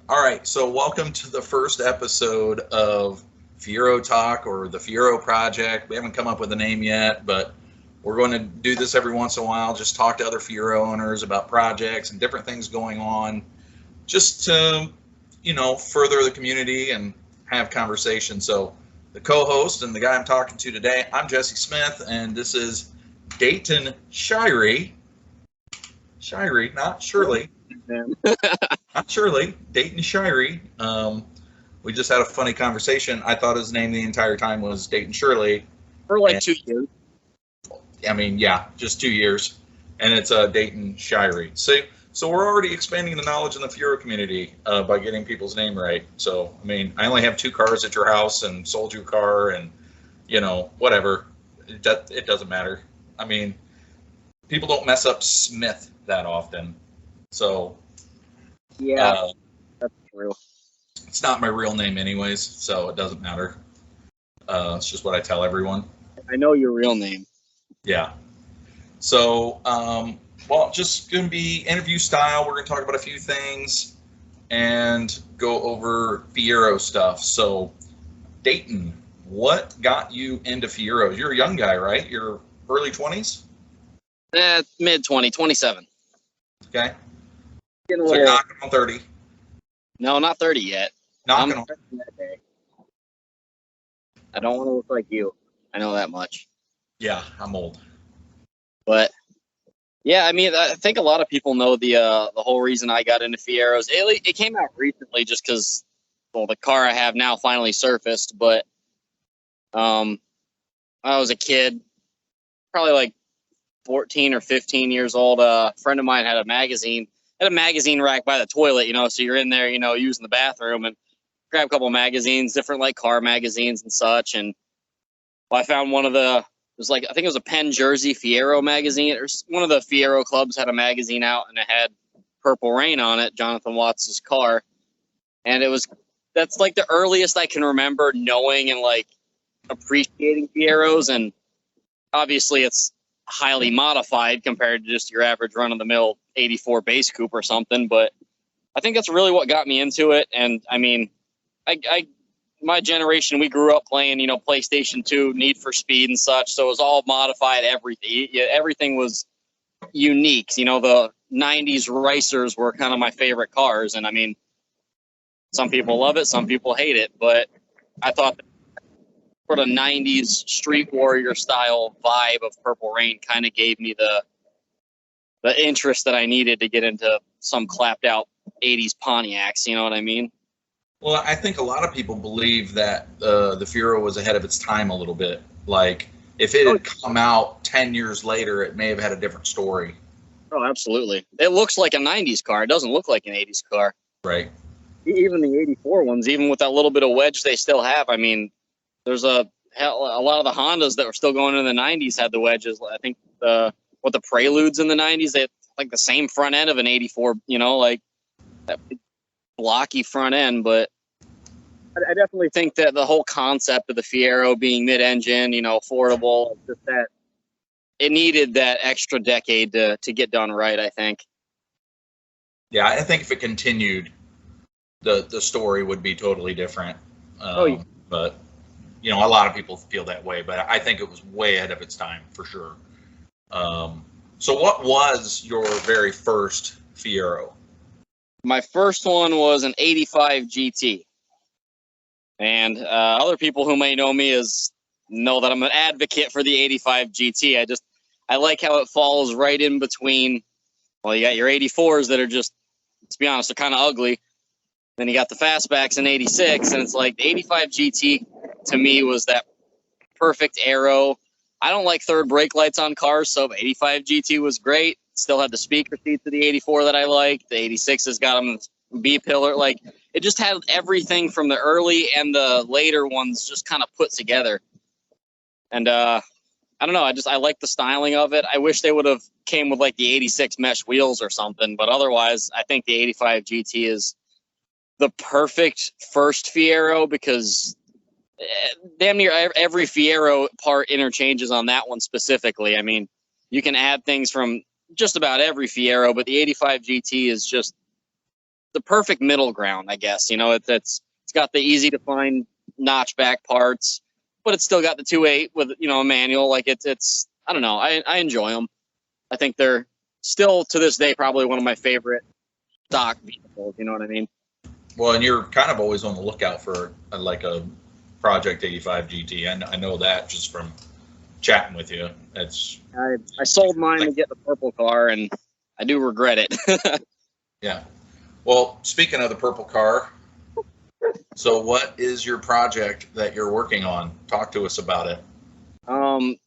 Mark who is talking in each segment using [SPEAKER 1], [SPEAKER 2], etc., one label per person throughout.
[SPEAKER 1] All right, so welcome to the first episode of Fiero Talk or the Fiero Project. We haven't come up with a name yet, but we're going to do this every once in a while, just talk to other Fiero owners about projects and different things going on, just to, further the community and have conversation. So the co-host and the guy I'm talking to today, I'm Jesse Smith, and this is Dayton Shirey. Shirey, not Shirley. Not Shirley, Dayton Shirey. We just had a funny conversation. I thought his name the entire time was Dayton Shirley.
[SPEAKER 2] For like 2 years.
[SPEAKER 1] I mean, yeah, just 2 years. And it's Dayton Shirey. So we're already expanding the knowledge in the Fiero community by getting people's name right. So, I mean, I only have 2 cars at your house and sold you a car and, whatever. It doesn't matter. I mean, people don't mess up Smith that often. So,
[SPEAKER 2] yeah, that's true.
[SPEAKER 1] It's not my real name anyways, so it doesn't matter. It's just what I tell everyone.
[SPEAKER 2] I know your real name.
[SPEAKER 1] Yeah. So, just going to be interview style. We're going to talk about a few things and go over Fiero stuff. So, Dayton, what got you into Fieros? You're a young guy, right? You're early 20s?
[SPEAKER 2] Mid 20, 27.
[SPEAKER 1] Okay. So you're knocking on 30.
[SPEAKER 2] No, not 30 yet.
[SPEAKER 1] Knocking on.
[SPEAKER 2] I don't want to look like you. I know that much.
[SPEAKER 1] Yeah, I'm old.
[SPEAKER 2] But yeah, I mean, I think a lot of people know the whole reason I got into Fieros. It came out recently just because, the car I have now finally surfaced. But I was a kid, probably like 14 or 15 years old. A friend of mine had a magazine rack by the toilet, so you're in there, using the bathroom and grab a couple of magazines, different like car magazines and such. And I found one of I think it was a Penn Jersey Fiero magazine, or one of the Fiero clubs had a magazine out, and it had Purple Rain on it, Jonathan Watts' car. And that's like the earliest I can remember knowing and like appreciating Fieros. And obviously it's highly modified compared to just your average run-of-the-mill 84 base coupe or something, but I think that's really what got me into it. And I mean, my generation, we grew up playing, PlayStation 2, Need for Speed and such, so it was all modified. Everything was unique. The 90s racers were kind of my favorite cars, and I mean, some people love it, some people hate it, but I thought sort of 90s street warrior style vibe of Purple Rain kind of gave me the interest that I needed to get into some clapped out 80s Pontiacs, you know what I mean?
[SPEAKER 1] Well, I think a lot of people believe that the Fiero was ahead of its time a little bit. Like, if it had come out 10 years later, it may have had a different story.
[SPEAKER 2] Oh, absolutely. It looks like a 90s car. It doesn't look like an 80s car.
[SPEAKER 1] Right.
[SPEAKER 2] Even the 84 ones, even with that little bit of wedge they still have, I mean, there's a lot of the Hondas that were still going in the 90s had the wedges. I think the Preludes in the 90s, they had like the same front end of an 84, like that blocky front end. But I definitely think that the whole concept of the Fiero being mid-engine, affordable, just that it needed that extra decade to get done right, I think.
[SPEAKER 1] Yeah, I think if it continued, the story would be totally different. But a lot of people feel that way, but I think it was way ahead of its time for sure. So what was your very first Fiero?
[SPEAKER 2] My first one was an 85 GT. And other people who may know me know that I'm an advocate for the 85 GT. I like how it falls right in between. Well, you got your 84s that are just, let's be honest, they're kind of ugly. Then you got the fastbacks in 86, and it's like the 85 GT to me was that perfect aero. I don't like third brake lights on cars, so the 85 GT was great. Still had the speaker seats of the 84 that I liked. The 86 has got them B-pillar. Like, it just had everything from the early and the later ones just kind of put together. And I don't know, I like the styling of it. I wish they would have came with like the 86 mesh wheels or something, but otherwise I think the 85 GT is the perfect first Fiero because damn near every Fiero part interchanges on that one specifically. I mean, you can add things from just about every Fiero, but the 85 GT is just the perfect middle ground, I guess. You know, it's got the easy to find notchback parts, but it's still got the 2.8 with, you know, a manual. Like it's I don't know. I enjoy them. I think they're still to this day probably one of my favorite stock vehicles. You know what I mean?
[SPEAKER 1] Well, and you're kind of always on the lookout for like a Project 85 GT. I know that just from chatting with you.
[SPEAKER 2] I sold mine to get the purple car, and I do regret it.
[SPEAKER 1] Yeah. Well, speaking of the purple car, so what is your project that you're working on? Talk to us about it.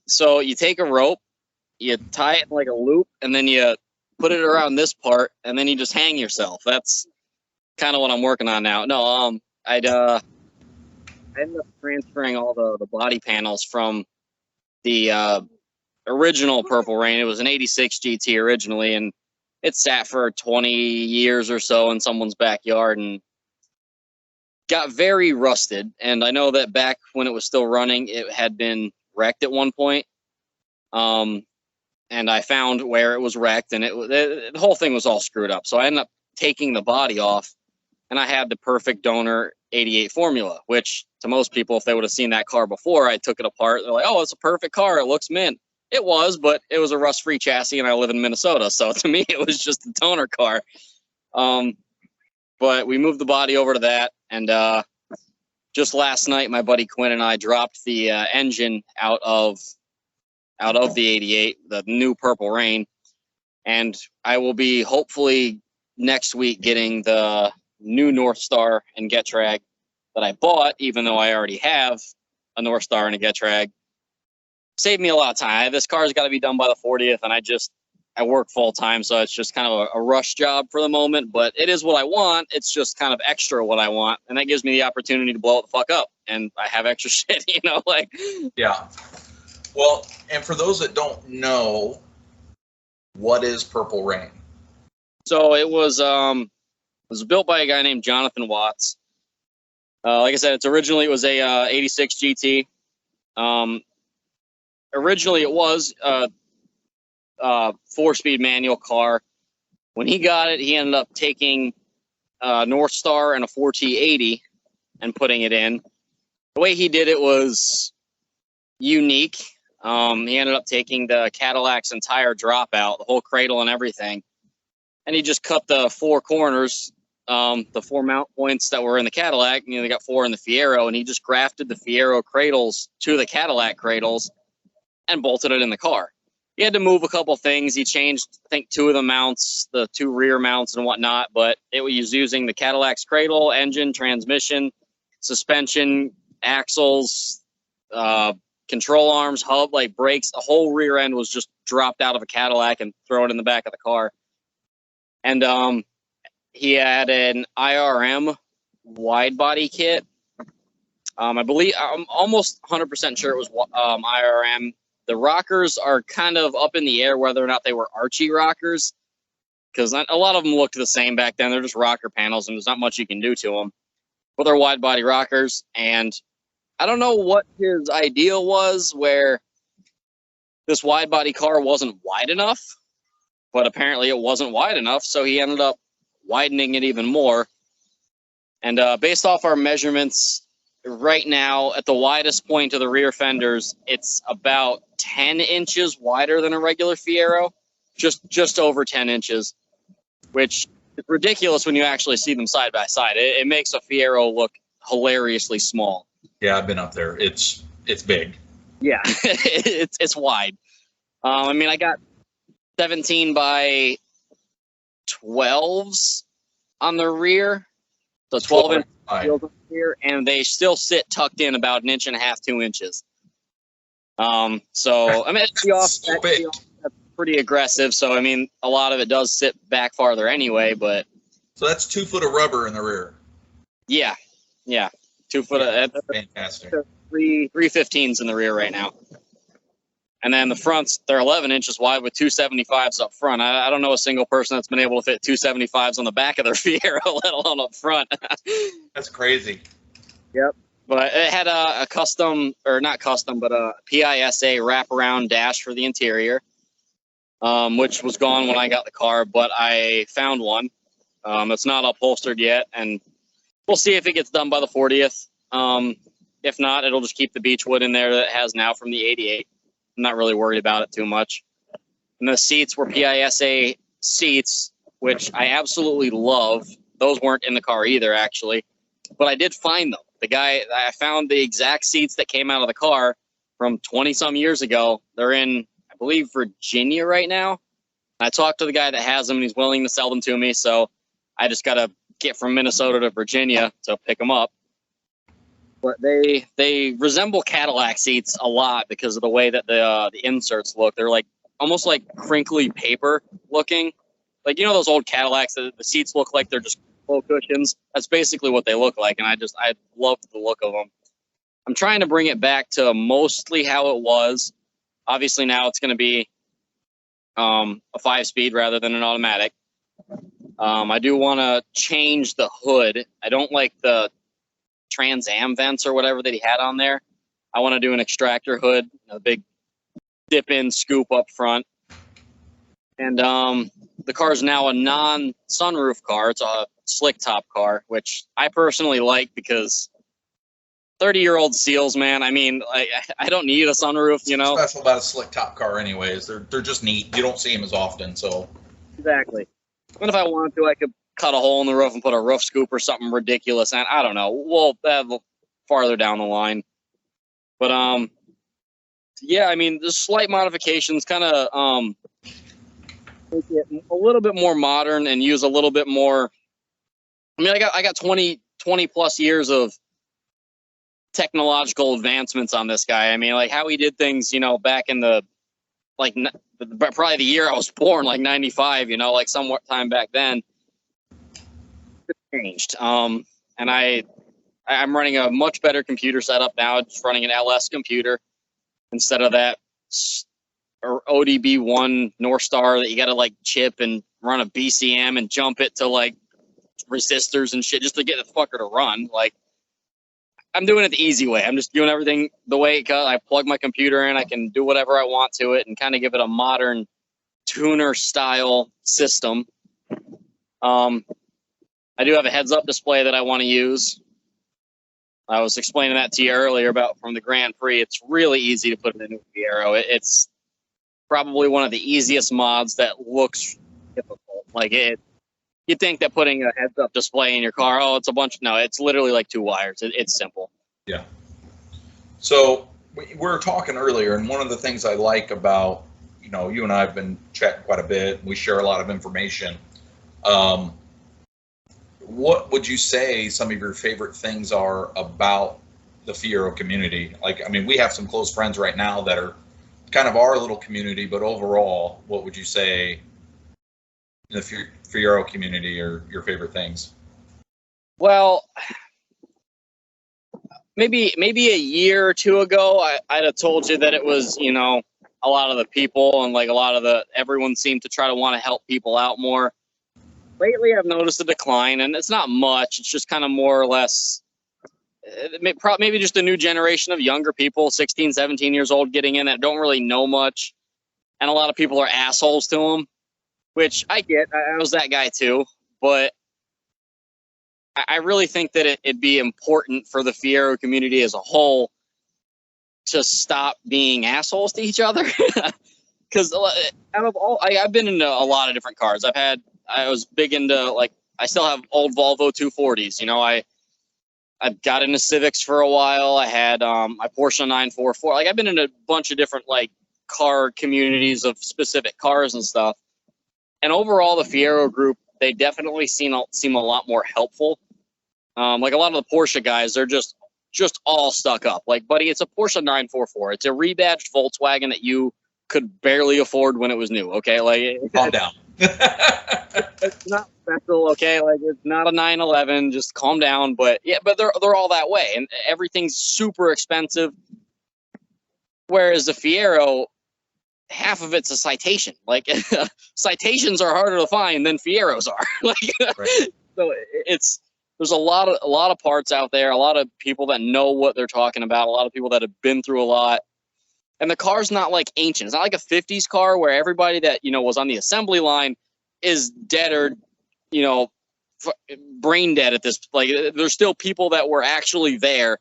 [SPEAKER 2] So you take a rope, you tie it in like a loop, and then you put it around this part, and then you just hang yourself. That's kind of what I'm working on now. No, I ended up transferring all the body panels from the original Purple Rain. It was an 86 GT originally, and it sat for 20 years or so in someone's backyard and got very rusted. And I know that back when it was still running, it had been wrecked at one point. And I found where it was wrecked, and the whole thing was all screwed up. So I ended up taking the body off, and I had the perfect donor 88 formula, which to most people, if they would have seen that car before I took it apart, they're like, oh, it's a perfect car. It looks mint. It was, but it was a rust-free chassis, and I live in Minnesota. So to me, it was just a donor car. But we moved the body over to that, and just last night, my buddy Quinn and I dropped the engine out of the 88, the new Purple Rain, and I will be hopefully next week getting the new North Star and Getrag that I bought, even though I already have a North Star and a Getrag. Saved me a lot of time. This car's got to be done by the 40th, and I work full time, so it's just kind of a rush job for the moment, but it is what I want. It's just kind of extra what I want, and that gives me the opportunity to blow it the fuck up, and I have extra shit, you know, like.
[SPEAKER 1] Yeah. Well, and for those that don't know, what is Purple Rain?
[SPEAKER 2] So it was built by a guy named Jonathan Watts. Like I said, it was a 86 GT. Originally, it was a 4-speed manual car. When he got it, he ended up taking North Star and a 4T80 and putting it in. The way he did it was unique. He ended up taking the Cadillac's entire dropout, the whole cradle and everything, and he just cut the 4 corners, the 4 mount points that were in the Cadillac. You know, they got 4 in the Fiero, and he just grafted the Fiero cradles to the Cadillac cradles and bolted it in the car. He had to move a couple things. He changed, I think, 2 of the mounts, the 2 rear mounts and whatnot, but it was using the Cadillac's cradle, engine, transmission, suspension, axles, control arms, hub, like brakes. The whole rear end was just dropped out of a Cadillac and thrown in the back of the car. And he had an IRM wide body kit. I believe, I'm almost 100% sure it was IRM. The rockers are kind of up in the air whether or not they were Archie rockers, because a lot of them looked the same back then. They're just rocker panels, and there's not much you can do to them. But they're wide body rockers, and I don't know what his idea was, where this wide body car wasn't wide enough, but apparently it wasn't wide enough, so he ended up widening it even more. And based off our measurements, right now, at the widest point of the rear fenders, it's about 10 inches wider than a regular Fiero, just over 10 inches, which is ridiculous when you actually see them side by side. It makes a Fiero look hilariously small.
[SPEAKER 1] Yeah, I've been up there. It's big.
[SPEAKER 2] Yeah, it's wide. I mean, I got 17 by 12s on the rear, so 12 inch wheels on the rear, and they still sit tucked in about 1.5 inches, 2 inches. So I mean, that's pretty aggressive. So I mean, a lot of it does sit back farther anyway. But
[SPEAKER 1] so that's 2 foot of rubber in the rear.
[SPEAKER 2] Yeah, 2 foot.
[SPEAKER 1] Fantastic.
[SPEAKER 2] 315s in the rear right now. And then the fronts, they're 11 inches wide with 275s up front. I don't know a single person that's been able to fit 275s on the back of their Fiero, let alone up front.
[SPEAKER 1] That's crazy.
[SPEAKER 2] Yep. But it had a custom, or not custom, but a PISA wraparound dash for the interior, which was gone when I got the car, but I found one. It's not upholstered yet, and we'll see if it gets done by the 40th. If not, it'll just keep the beechwood in there that it has now from the 88. I'm not really worried about it too much. And the seats were PISA seats, which I absolutely love. Those weren't in the car either, actually. But I did find them. I found the exact seats that came out of the car from 20-some years ago. They're in, I believe, Virginia right now. I talked to the guy that has them, and he's willing to sell them to me. So I just got to get from Minnesota to Virginia to pick them up. But they resemble Cadillac seats a lot because of the way that the inserts look. They're like almost like crinkly paper looking. Like, you know, those old Cadillacs, the seats look like they're just full cushions. That's basically what they look like, and I love the look of them. I'm trying to bring it back to mostly how it was. Obviously now it's going to be a 5-speed rather than an automatic. I do want to change the hood. I don't like the Trans Am vents or whatever that he had on there. I want to do an extractor hood, a big dip-in scoop up front. And the car is now a non-sunroof car. It's a slick top car, which I personally like because 30-year-old seals, man. I mean, I don't need a sunroof, you know.
[SPEAKER 1] Special about a slick top car, anyways. They're just neat. You don't see them as often, so.
[SPEAKER 2] Exactly. And if I wanted to, I could cut a hole in the roof and put a roof scoop or something ridiculous. And I don't know. We'll farther down the line. But yeah, I mean, the slight modifications kind of make it a little bit more modern and use a little bit more. I mean, I got 20 plus years of technological advancements on this guy. I mean, like how he did things, you know, back in the probably the year I was born, like 95, you know, like somewhat time back then. It changed. And I'm running a much better computer setup now. Just running an LS computer instead of that or ODB1 North Star that you got to like chip and run a BCM and jump it to like resistors and shit just to get the fucker to run. Like, I'm doing it the easy way. I'm just doing everything the way it goes. I plug my computer in. I can do whatever I want to it and kind of give it a modern tuner style system. I do have a heads-up display that I want to use. I was explaining that to you earlier about from the Grand Prix. It's really easy to put in a new Fiero. It's probably one of the easiest mods that looks difficult. Like it. You'd think that putting a heads-up display in your car, it's a bunch. No, it's literally like 2 wires. It's simple. Yeah.
[SPEAKER 1] So we were talking earlier, and one of the things I like about, you know, you and I have been chatting quite a bit. We share a lot of information. What would you say some of your favorite things are about the Fiero community? Like, I mean, we have some close friends right now that are kind of our little community, but overall, what would you say in the Fiero community are your favorite things?
[SPEAKER 2] Well, maybe a year or 2 ago, I'd have told you that it was, you know, a lot of the people and like everyone seemed to try to want to help people out more. Lately, I've noticed a decline, and it's not much. It's just kind of more or less, maybe just a new generation of younger people, 16, 17 years old, getting in that don't really know much. And a lot of people are assholes to them, which I get. I was that guy too. But I really think that it'd be important for the Fiero community as a whole to stop being assholes to each other. Because out of all, I've been into a lot of different cars. I was big into, like, I still have old Volvo 240s. You know, I got into Civics for a while. I had my Porsche 944. Like, I've been in a bunch of different, like, car communities of specific cars and stuff. And overall, the Fiero group, they definitely seem a lot more helpful. Like, a lot of the Porsche guys, they're just all stuck up. Like, buddy, it's a Porsche 944. It's a rebadged Volkswagen that you could barely afford when it was new, okay? Like,
[SPEAKER 1] calm down.
[SPEAKER 2] It's not special, okay? Like, it's not a 911. Just calm down. But yeah, but they're all that way, and everything's super expensive. Whereas the Fiero, half of it's a citation. Like, citations are harder to find than Fieros are. Like, right. So there's a lot of parts out there, a lot of people that know what they're talking about, a lot of people that have been through a lot. And the car's not like ancient. It's not like a 50s car where everybody that, you know, was on the assembly line is dead or, you know, brain dead at this. Like, there's still people that were actually there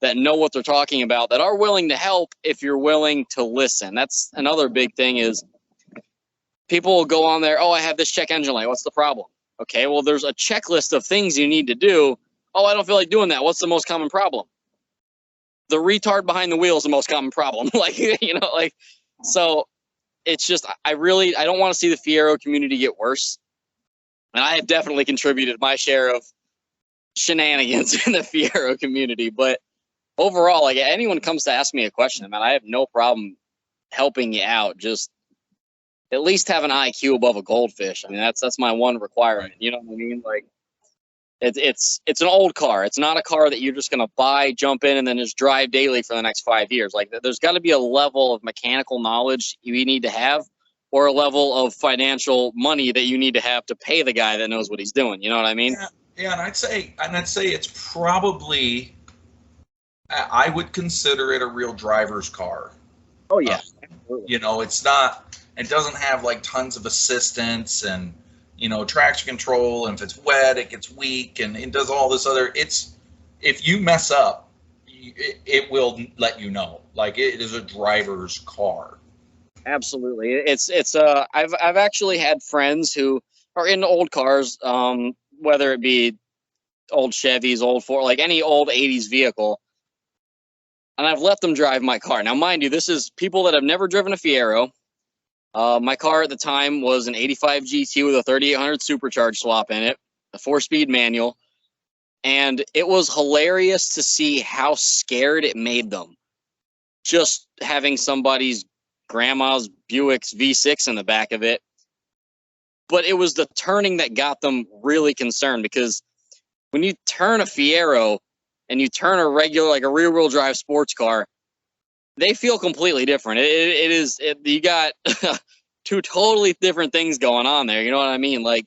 [SPEAKER 2] that know what they're talking about, that are willing to help if you're willing to listen. That's another big thing is people will go on there, oh, I have this check engine light. What's the problem? Okay, well, there's a checklist of things you need to do. Oh, I don't feel like doing that. What's the most common problem? The retard behind the wheel is the most common problem. Like, so it's just, I don't want to see the Fiero community get worse. And I have definitely contributed my share of shenanigans in the Fiero community. But overall, like, anyone comes to ask me a question, man, I have no problem helping you out. Just at least have an IQ above a goldfish. I mean, that's my one requirement. You know what I mean? Like, it's an old car. It's not a car that you're just gonna buy, jump in, and then just drive daily for the next 5 years. Like, there's got to be a level of mechanical knowledge you need to have, or a level of financial money that you need to have to pay the guy that knows what he's doing. You know what I mean?
[SPEAKER 1] Yeah, and I'd say it's probably, I would consider it a real driver's car.
[SPEAKER 2] Oh yeah.
[SPEAKER 1] It's not. It doesn't have like tons of assistance and traction control. And if it's wet, it gets weak, and it does all this other. If you mess up, it will let you know. Like, it is a driver's car.
[SPEAKER 2] Absolutely. I've actually had friends who are in old cars, whether it be old Chevys, old Ford, like any old 80s vehicle. And I've let them drive my car. Now, mind you, this is people that have never driven a Fiero. My car at the time was an 85 GT with a 3800 supercharged swap in it, a 4-speed manual. And it was hilarious to see how scared it made them. Just having somebody's grandma's Buick's V6 in the back of it. But it was the turning that got them really concerned, because when you turn a Fiero and you turn a regular, like a rear-wheel drive sports car, they feel completely different. You got two totally different things going on there. You know what I mean? Like,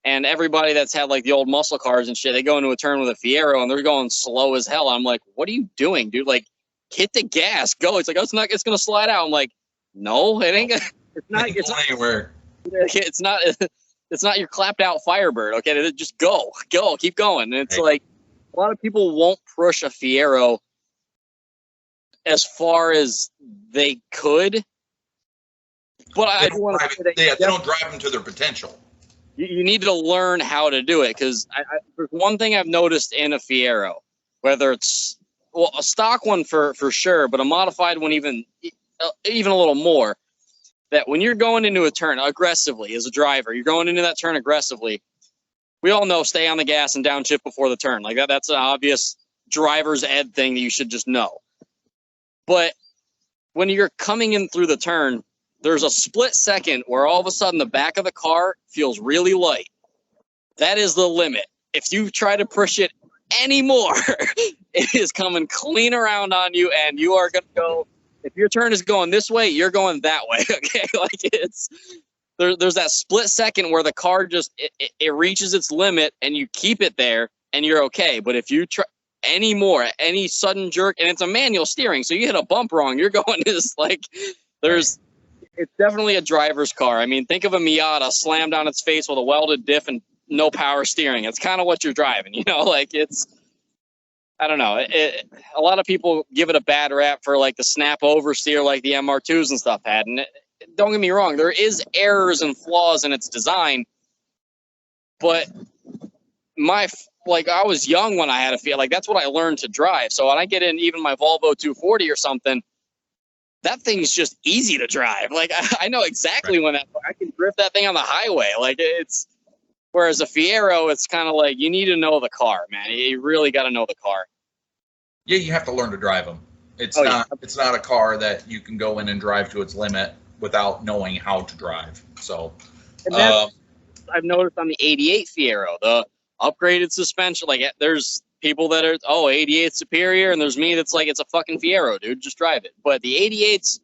[SPEAKER 2] and everybody that's had like the old muscle cars and shit, they go into a turn with a Fiero and they're going slow as hell. I'm like, what are you doing, dude? Like, hit the gas, go. It's like, oh, it's gonna slide out. I'm like, no, it ain't gonna. It's not
[SPEAKER 1] anywhere.
[SPEAKER 2] It's not your clapped out Firebird. Okay, just go, keep going. And it's like, a lot of people won't push a Fiero as far as they could. But I do want to say that
[SPEAKER 1] they don't drive them to their potential.
[SPEAKER 2] You need to learn how to do it, because there's one thing I've noticed in a Fiero, whether it's a stock one for sure, but a modified one even a little more, that when you're going into a turn aggressively as a driver, you're going into that turn aggressively. We all know, stay on the gas and downshift before the turn. Like that's an obvious driver's ed thing that you should just know. But when you're coming in through the turn, there's a split second where all of a sudden the back of the car feels really light. That is the limit. If you try to push it anymore, it is coming clean around on you, and you are going to go. If your turn is going this way, you're going that way. Okay, like there's that split second where the car just it reaches its limit, and you keep it there, and you're okay. But if you try any sudden jerk, and it's a manual steering, so you hit a bump wrong, you're going just like it's definitely a driver's car. I mean, think of a Miata slammed on its face with a welded diff and no power steering. It's kind of what you're driving, like I don't know. A lot of people give it a bad rap for like the snap oversteer like the MR2s and stuff had. And don't get me wrong, there is errors and flaws in its design. But I was young when I had a Fiat. Like, that's what I learned to drive. So when I get in even my Volvo 240 or something, that thing's just easy to drive. Like, I know exactly when I can drift that thing on the highway. Like, whereas a Fiero, it's kind of like, you need to know the car, man. You really got to know the car.
[SPEAKER 1] Yeah, you have to learn to drive them. It's not a car that you can go in and drive to its limit without knowing how to drive. So,
[SPEAKER 2] I've noticed on the 88 Fiero, the upgraded suspension, like there's people that are, 88 superior, and there's me that's like, it's a fucking Fiero, dude, just drive it. But the 88s,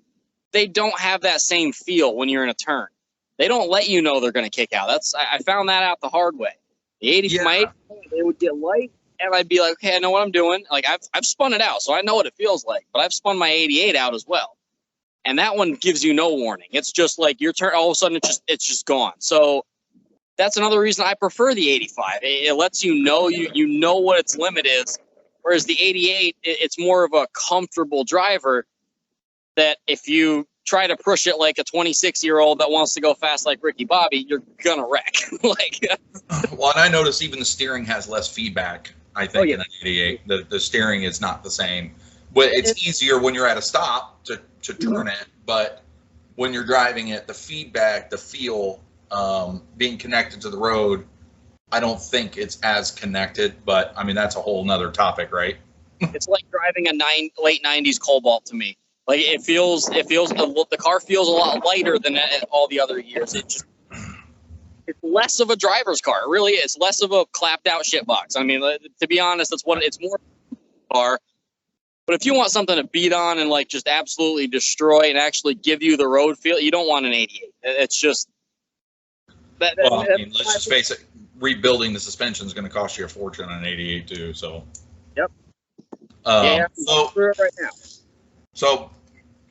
[SPEAKER 2] they don't have that same feel when you're in a turn. They don't let you know they're going to kick out. I found that out the hard way. The 80s, they would get light, and I'd be like, okay, I know what I'm doing. Like, I've spun it out, so I know what it feels like. But I've spun my 88 out as well, and that one gives you no warning. It's just like your turn, all of a sudden it's just gone. So that's another reason I prefer the 85. It lets you know what its limit is, whereas the 88, it's more of a comfortable driver that if you try to push it like a 26-year-old that wants to go fast like Ricky Bobby, you're gonna wreck. Like,
[SPEAKER 1] well, and I noticed even the steering has less feedback. I think in an 88, the steering is not the same. But it's easier when you're at a stop to turn it, but when you're driving it, the feedback, the feel, being connected to the road, I don't think it's as connected. But I mean, that's a whole nother topic, right?
[SPEAKER 2] It's like driving a late 90s Cobalt to me. Like the car feels a lot lighter than all the other years. It's less of a driver's car. It really is. It's less of a clapped out shitbox. I mean, to be honest, it's more car. But if you want something to beat on and like just absolutely destroy and actually give you the road feel, you don't want an 88. It's just that.
[SPEAKER 1] Well, I mean, let's just face it. Rebuilding the suspension is going to cost you a fortune on an 88 too. So.
[SPEAKER 2] Yep.
[SPEAKER 1] So
[SPEAKER 2] right now.
[SPEAKER 1] So,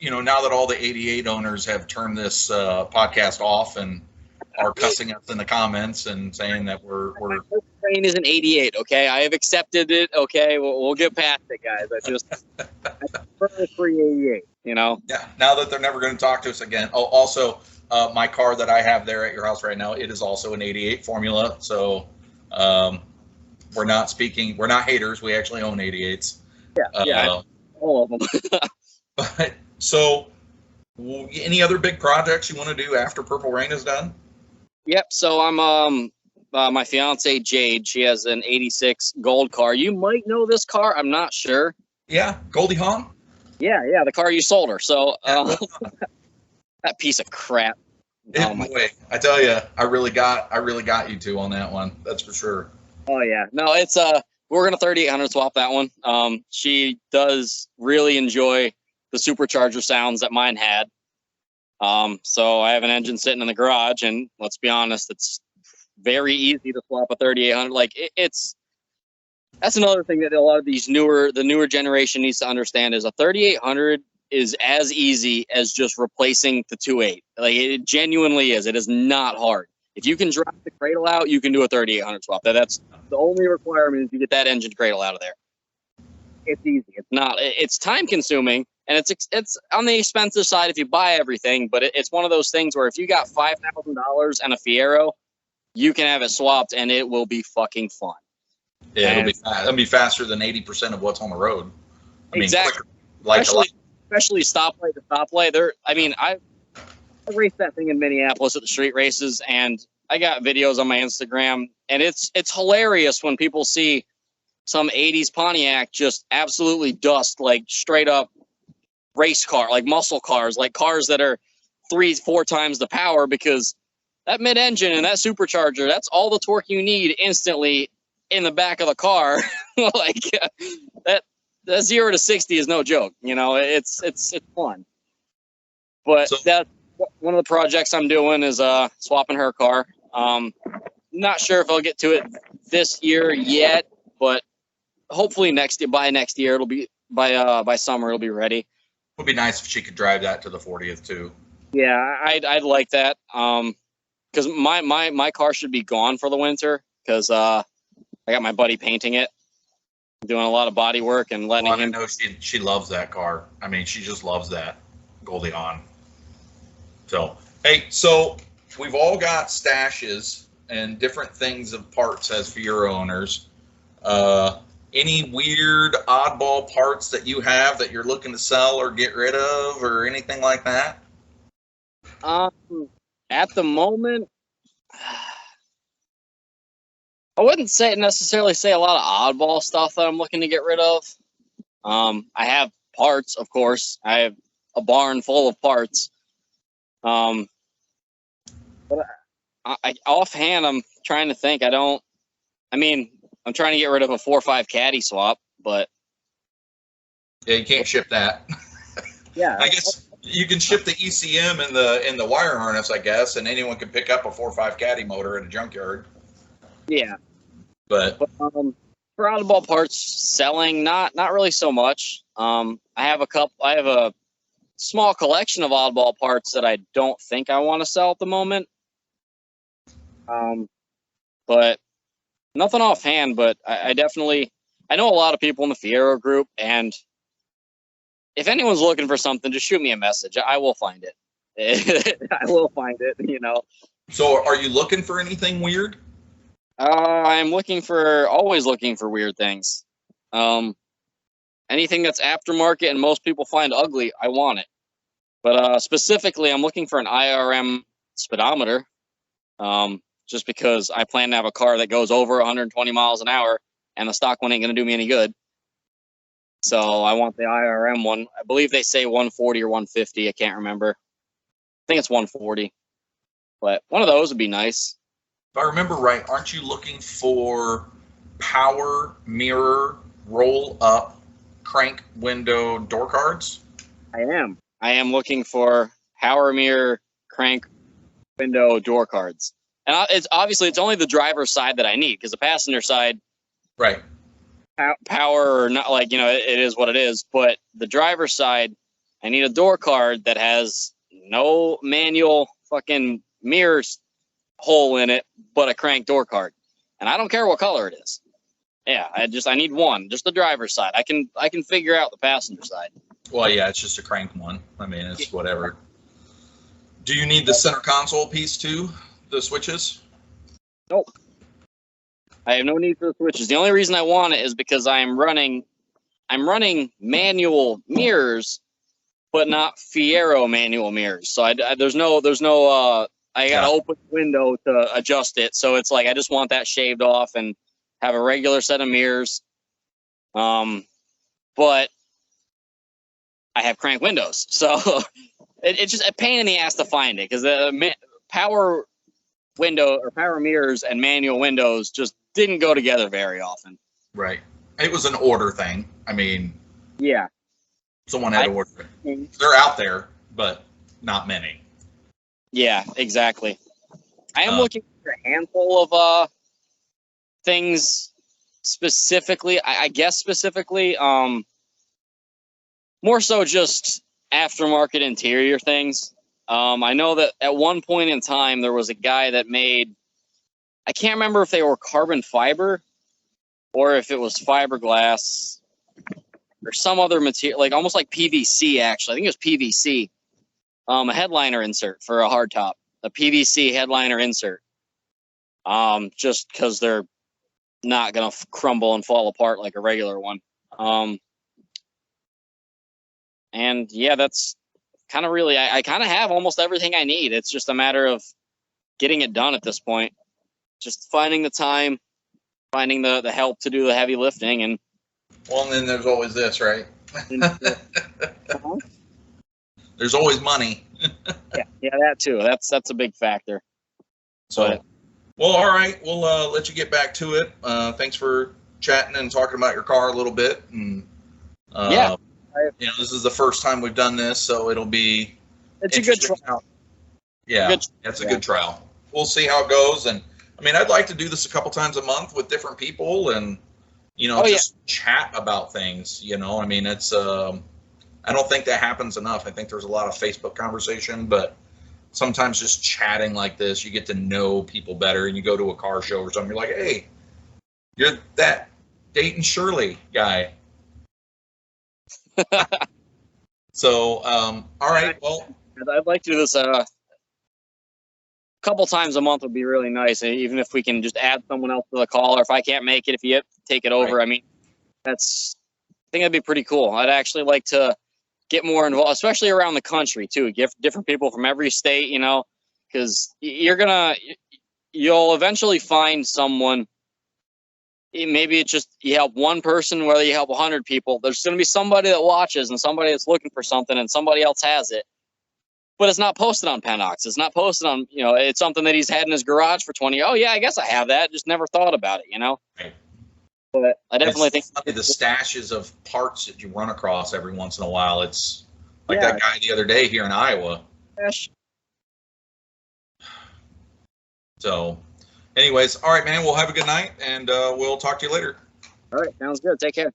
[SPEAKER 1] now that all the 88 owners have turned this podcast off and are cussing us in the comments and saying that we're
[SPEAKER 2] train is an 88. Okay, I have accepted it. Okay, we'll get past it, guys. I prefer the 388.
[SPEAKER 1] Yeah. Now that they're never going to talk to us again. Oh, also, my car that I have there at your house right now, it is also an 88 Formula. So, we're not haters. We actually own 88s.
[SPEAKER 2] Yeah. All of them.
[SPEAKER 1] But so, any other big projects you want to do after Purple Rain is done?
[SPEAKER 2] Yep. So I'm my fiance Jade. She has an '86 gold car. You might know this car. I'm not sure.
[SPEAKER 1] Yeah, Goldie Hawn.
[SPEAKER 2] Yeah, the car you sold her. So that piece of crap.
[SPEAKER 1] Wait, I tell you, I really got you two on that one. That's for sure.
[SPEAKER 2] Oh yeah, no, it's we're gonna 3800 swap that one. She does really enjoy the supercharger sounds that mine had. So I have an engine sitting in the garage, and let's be honest, it's very easy to swap a 3800. Like that's another thing that a lot of the newer generation needs to understand is a 3800 is as easy as just replacing the 2.8. Like it genuinely is. It is not hard. If you can drop the cradle out, you can do a 3800 swap. That's the only requirement is you get that engine cradle out of there. It's easy. It's not. It's time consuming, and it's on the expensive side if you buy everything. But it's one of those things where if you got $5,000 and a Fiero, you can have it swapped, and it will be fucking fun.
[SPEAKER 1] Yeah, it'll be faster than 80% of what's on the road. I mean,
[SPEAKER 2] exactly.
[SPEAKER 1] Quicker,
[SPEAKER 2] especially stoplight to stoplight. I raced that thing in Minneapolis at the street races, and I got videos on my Instagram, and it's hilarious when people see some 80s Pontiac just absolutely dust, like straight up race car, like muscle cars, like cars that are 3-4 times the power, because that mid-engine and that supercharger, that's all the torque you need instantly in the back of the car. Like that 0 to 60 is no joke. It's fun. But that's one of the projects I'm doing is swapping her car. Not sure if I'll get to it this year yet, but hopefully by next year it'll be by summer it'll be ready. It
[SPEAKER 1] would be nice if she could drive that to the 40th too.
[SPEAKER 2] Yeah, I'd like that. Because my car should be gone for the winter because I got my buddy painting it, doing a lot of body work and letting him.
[SPEAKER 1] I know she loves that car. I mean, she just loves that Goldie Hawn. So so we've all got stashes and different things of parts as Fiero owners. Any weird oddball parts that you have that you're looking to sell or get rid of or anything like that?
[SPEAKER 2] At the moment, I wouldn't necessarily say a lot of oddball stuff that I'm looking to get rid of. I have parts, of course. I have a barn full of parts. But offhand, I'm trying to think. I'm trying to get rid of a 4.5 caddy swap, but
[SPEAKER 1] yeah, you can't ship that.
[SPEAKER 2] Yeah,
[SPEAKER 1] I guess you can ship the ECM and the wire harness, I guess, and anyone can pick up a 4.5 caddy motor at a junkyard.
[SPEAKER 2] Yeah,
[SPEAKER 1] but
[SPEAKER 2] for oddball parts selling, not really so much. I have a small collection of oddball parts that I don't think I want to sell at the moment. but nothing offhand. But I definitely, I know a lot of people in the Fiero group, and if anyone's looking for something, just shoot me a message. I will find it. I will find it, you know.
[SPEAKER 1] So are you looking for anything weird?
[SPEAKER 2] I'm always looking for weird things. Anything that's aftermarket and most people find ugly, I want it. But specifically, I'm looking for an IRM speedometer, just because I plan to have a car that goes over 120 miles an hour, and the stock one ain't going to do me any good. So I want the IRM one. I believe they say 140 or 150. I can't remember. I think it's 140. But one of those would be nice.
[SPEAKER 1] If I remember right, aren't you looking for power mirror roll up crank window door cards?
[SPEAKER 2] I am looking for power mirror crank window door cards. And it's obviously it's only the driver's side that I need, because the passenger side,
[SPEAKER 1] right,
[SPEAKER 2] power or not, like, you know, it is what it is. But the driver's side, I need a door card that has no manual fucking mirrors hole in it, but a crank door card. And I don't care what color it is. Yeah, I need one, just the driver's side. I can figure out the passenger side.
[SPEAKER 1] Well, yeah, it's just a crank one. I mean, it's whatever. Do you need the center console piece too? The switches?
[SPEAKER 2] Nope. I have no need for the switches. The only reason I want it is because I'm running manual mirrors, but not Fiero manual mirrors. So there's no I got to open the window to adjust it. So it's like I just want that shaved off and have a regular set of mirrors. But I have crank windows, so it's just a pain in the ass to find it, because the power window or power mirrors and manual windows just didn't go together very often.
[SPEAKER 1] Right. It was an order thing. I mean,
[SPEAKER 2] yeah,
[SPEAKER 1] someone had to order it. They're out there, but not many.
[SPEAKER 2] Yeah, exactly. I am looking for a handful of things specifically. I guess specifically, more so just aftermarket interior things. I know that at one point in time there was a guy that made, I can't remember if they were carbon fiber or if it was fiberglass or some other material, like almost like PVC. Actually, I think it was PVC. A headliner insert for a hardtop, a PVC headliner insert. Just because they're not gonna crumble and fall apart like a regular one. And yeah, that's kind of really, I kind of have almost everything I need. It's just a matter of getting it done at this point. Just finding the time, finding the help to do the heavy lifting. And
[SPEAKER 1] well, and then there's always this, right? There's always money.
[SPEAKER 2] yeah, that too. That's a big factor.
[SPEAKER 1] So, well, all right, we'll let you get back to it. Thanks for chatting and talking about your car a little bit. And
[SPEAKER 2] yeah.
[SPEAKER 1] You know, this is the first time we've done this, so it'll be.
[SPEAKER 2] It's a good trial.
[SPEAKER 1] Yeah, it's a good trial. We'll see how it goes, and I mean, I'd like to do this a couple times a month with different people, and you know, chat about things. You know, I mean, it's. I don't think that happens enough. I think there's a lot of Facebook conversation, but sometimes just chatting like this, you get to know people better, and you go to a car show or something. You're like, hey, you're that Dayton Shirey guy. So, all right. Well,
[SPEAKER 2] I'd like to do this a couple times a month would be really nice. Even if we can just add someone else to the call, or if I can't make it, if you take it over, right. I mean, I think that'd be pretty cool. I'd actually like to get more involved, especially around the country too. Get different people from every state, you know, because you'll eventually find someone. Maybe it's just you help one person, whether you help 100 people. There's going to be somebody that watches and somebody that's looking for something, and somebody else has it, but it's not posted on Pennox. It's not posted on, you know, it's something that he's had in his garage for 20. Oh yeah, I guess I have that. Just never thought about it, you know.
[SPEAKER 1] Right.
[SPEAKER 2] But I definitely think
[SPEAKER 1] the stashes of parts that you run across every once in a while. It's like that guy the other day here in Iowa. So. Anyways, all right, man, we'll have a good night, and we'll talk to you later.
[SPEAKER 2] All right, sounds good. Take care.